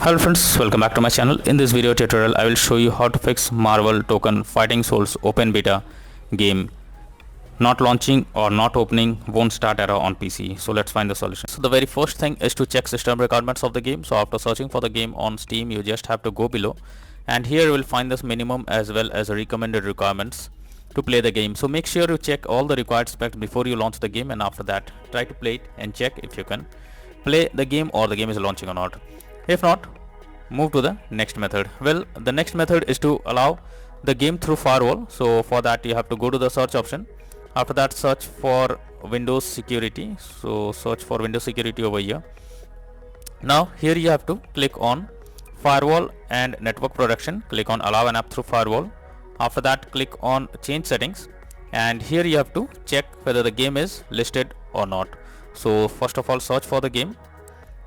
Hello friends, welcome back to my channel. In this video tutorial, I will show you how to fix Marvel Token Fighting Souls open beta game. Not launching or not opening won't start error on PC. So let's find the solution. So the very first thing is to check system requirements of the game. So after searching for the game on Steam, you just have to go below. And here you will find this minimum as well as recommended requirements to play the game. So make sure you check all the required specs before you launch the game, and after that try to play it and check if you can play the game or the game is launching or not. If not, move to the next method. Well, the next method is to allow the game through firewall. So for that you have to go to the search option. After that, search for Windows security. So search for Windows security over here. Now here you have to click on firewall and network protection. Click on allow an app through firewall. After that, click on change settings, and here you have to check whether the game is listed or not. So first of all, search for the game.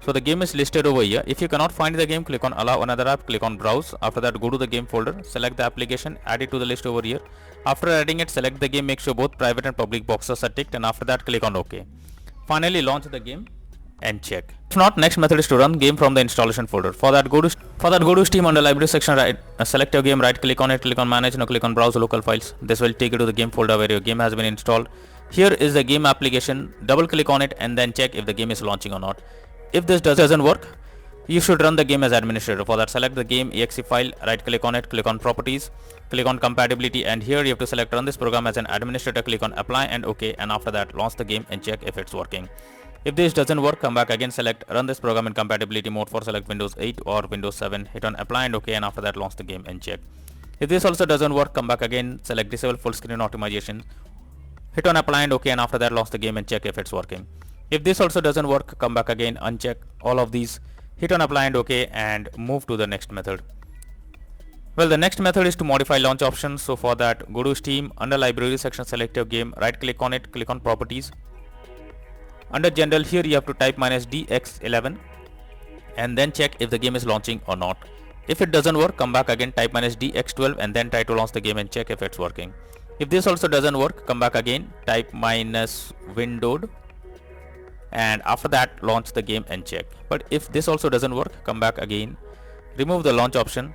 So the game is listed over here. If you cannot find the game, click on allow another app, click on browse. After that, go to the game folder, select the application, add it to the list over here. After adding it, select the game, make sure both private and public boxes are ticked, and after that click on OK. Finally, launch the game and check. If not, next method is to run game from the installation folder. For that, go to Steam under library section, select your game, right click on it, click on manage, now click on browse local files. This will take you to the game folder where your game has been installed. Here is the game application, double click on it and then check if the game is launching or not. If this doesn't work, you should run the game as administrator. For that, select the game exe file, right click on it, click on properties, click on compatibility, and here you have to select run this program as an administrator, click on apply and OK, and after that launch the game and check if it's working. If this doesn't work, come back again, select run this program in compatibility mode. For select Windows 8 or Windows 7, hit on apply and OK, and after that launch the game and check. If this also doesn't work, come back again, select disable full screen optimization, hit on apply and OK, and after that launch the game and check if it's working. If this also doesn't work, come back again, uncheck all of these, hit on apply and OK, and move to the next method. Well, the next method is to modify launch options. So for that, go to Steam, under library section, select your game, right click on it, click on properties. Under general, here you have to type -dx11 and then check if the game is launching or not. If it doesn't work, come back again, type -dx12 and then try to launch the game and check if it's working. If this also doesn't work, come back again, type -windowed, and after that launch the game and check. But if this also doesn't work, come back again, remove the launch option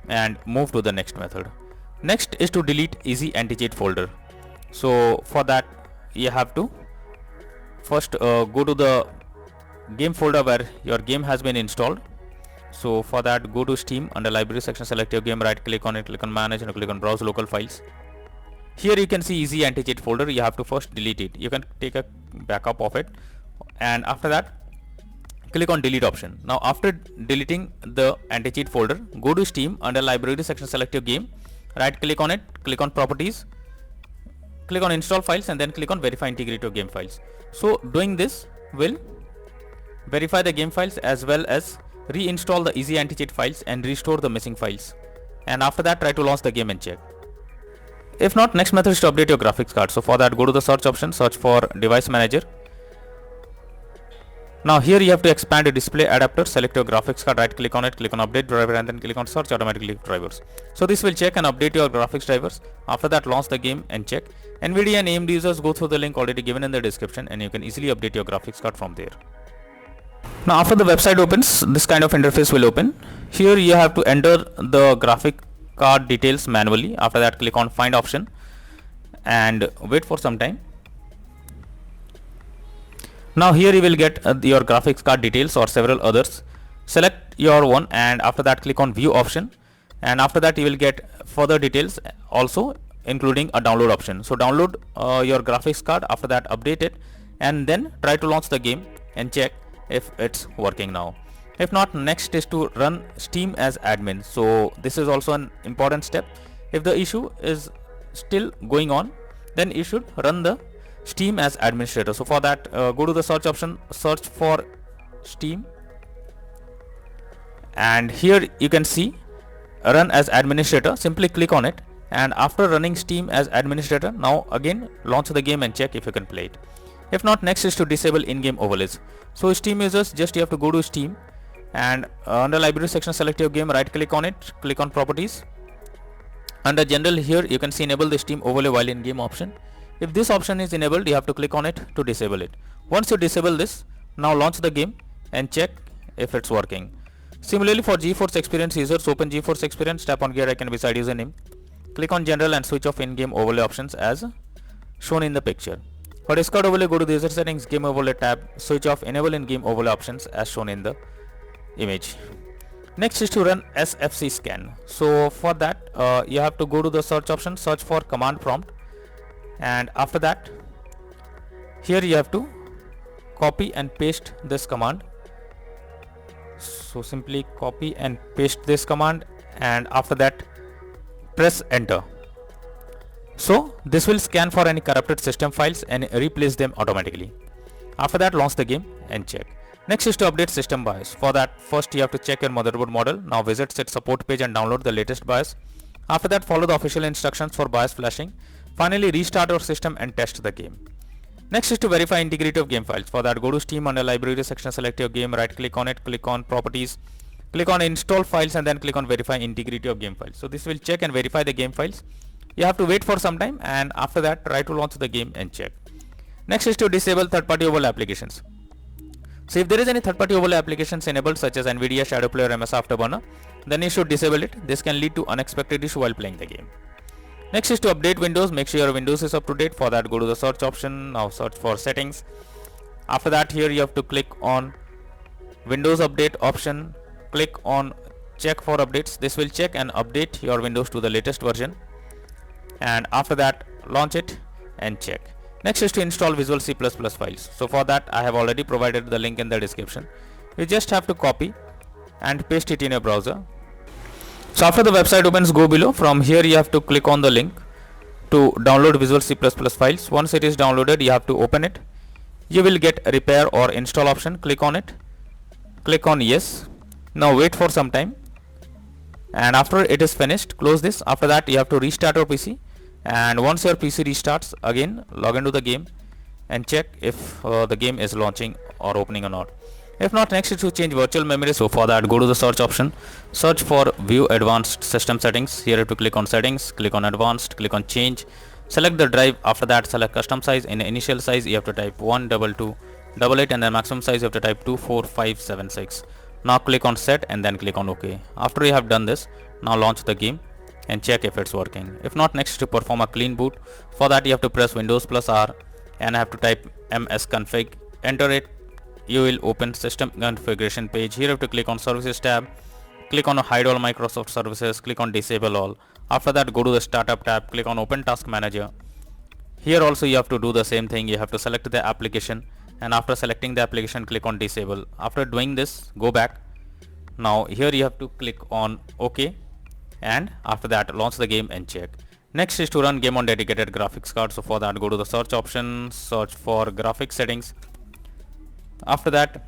and move to the next method. Next is to delete EasyAntiCheat folder. So for that, you have to first go to the game folder where your game has been installed. So for that, go to Steam, under library section, select your game, right click on it, click on manage and click on browse local files. Here you can see EasyAntiCheat folder. You have to first delete it. You can take a backup of it, and after that click on delete option. Now after deleting the anti-cheat folder, go to Steam, under library section, select your game, right click on it, click on properties, click on install files, and then click on verify integrity of game files. So doing this will verify the game files as well as reinstall the EasyAntiCheat files and restore the missing files, and after that try to launch the game and check. If not, next method is to update your graphics card. So for that, go to the search option, search for device manager. Now here you have to expand a display adapter, select your graphics card, right click on it, click on update driver, and then click on search automatically drivers. So this will check and update your graphics drivers. After that, launch the game and check. NVIDIA and AMD users, go through the link already given in the description and you can easily update your graphics card from there. Now after the website opens, this kind of interface will open. Here you have to enter the graphic card details manually. After that, click on find option and wait for some time. Now here you will get your graphics card details or several others. Select your one and after that click on view option, and after that you will get further details also, including a download option. So download your graphics card, after that update it, and then try to launch the game and check if it's working now. If not, next is to run Steam as admin. So this is also an important step. If the issue is still going on, then you should run the Steam as administrator. So for that, go to the search option, search for Steam, and here you can see run as administrator. Simply click on it, and after running Steam as administrator, now again launch the game and check if you can play it. If not, next is to disable in-game overlays. So Steam users, just you have to go to Steam and under library section, select your game, right click on it, click on properties. Under general, here you can see enable the Steam overlay while in game option. If this option is enabled, you have to click on it to disable it. Once you disable this, now launch the game and check if it's working. Similarly, for GeForce Experience users, open GeForce Experience, tap on Gear icon beside username, click on General and switch off in-game overlay options as shown in the picture. For Discord overlay, go to the user settings, game overlay tab, switch off enable in-game overlay options as shown in the image. Next is to run SFC scan. So for that you have to go to the search option, search for command prompt, and after that here you have to copy and paste this command. So simply copy and paste this command, and after that press enter. So this will scan for any corrupted system files and replace them automatically. After that, launch the game and check. Next is to update system BIOS. For that, first you have to check your motherboard model. Now visit its support page and download the latest BIOS. After that, follow the official instructions for BIOS flashing. Finally, restart your system and test the game. Next is to verify integrity of game files. For that, go to Steam, under library section, select your game, right click on it, click on properties, click on install files, and then click on verify integrity of game files. So this will check and verify the game files. You have to wait for some time, and after that try to launch the game and check. Next is to disable third-party overlay applications. So if there is any third-party overlay applications enabled such as NVIDIA Shadow Player or MS Afterburner, then you should disable it. This can lead to unexpected issue while playing the game. Next is to update Windows. Make sure your Windows is up to date. For that, go to the search option. Now search for settings. After that, here you have to click on Windows Update option. Click on check for updates. This will check and update your Windows to the latest version. And after that, launch it and check. Next is to install Visual C++ files. So for that, I have already provided the link in the description. You just have to copy and paste it in your browser. So after the website opens, go below. From here you have to click on the link to download Visual C++ files. Once it is downloaded, you have to open it. You will get a repair or install option. Click on it. Click on yes. Now wait for some time. And after it is finished, close this. After that, you have to restart your PC. And once your PC restarts, again log into the game and check if the game is launching or opening or not. If not, next is to change virtual memory. So for that, go to the search option, search for view advanced system settings. Here you have to click on settings, click on advanced, click on change, select the drive. After that, select custom size. In initial size you have to type 12288, and then maximum size you have to type 24576. Now click on set and then click on OK. After you have done this, now launch the game and check if it's working. If not, next to perform a clean boot. For that, you have to press Windows plus R and have to type msconfig, enter it. You will open system configuration page. Here you have to click on services tab, click on hide all Microsoft services, click on disable all. After that, go to the startup tab, click on open task manager. Here also you have to do the same thing. You have to select the application, and after selecting the application, click on disable. After doing this, go back. Now here you have to click on OK, and after that launch the game and check. Next is to run game on dedicated graphics card. So for that, go to the search option, search for graphics settings. After that,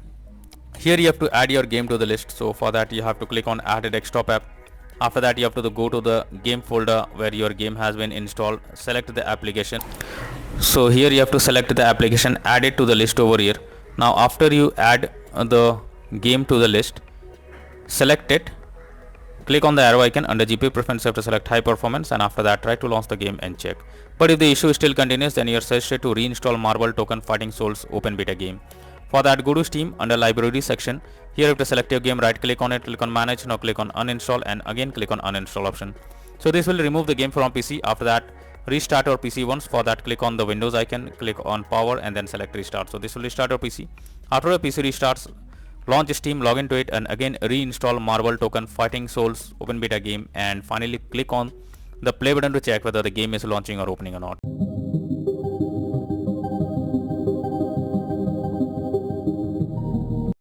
here you have to add your game to the list. So for that, you have to click on add a desktop app. After that, you have to go to the game folder where your game has been installed, select the application. So here you have to select the application, add it to the list over here. Now after you add the game to the list, select it, click on the arrow icon. Under GPU preference you have to select high performance, and after that try to launch the game and check. But if the issue still continues, then you are suggested to reinstall Marvel Tōkon Fighting Souls open beta game. For that, go to Steam, under library section. Here you have to select your game, right click on it, click on manage. Now click on uninstall and again click on uninstall option. So this will remove the game from PC. After that, restart your PC once. For that, click on the Windows icon, click on power and then select restart. So this will restart your PC. After your PC restarts, launch Steam, log into it, and again reinstall Marvel Tōkon Fighting Souls open beta game, and finally click on the play button to check whether the game is launching or opening or not.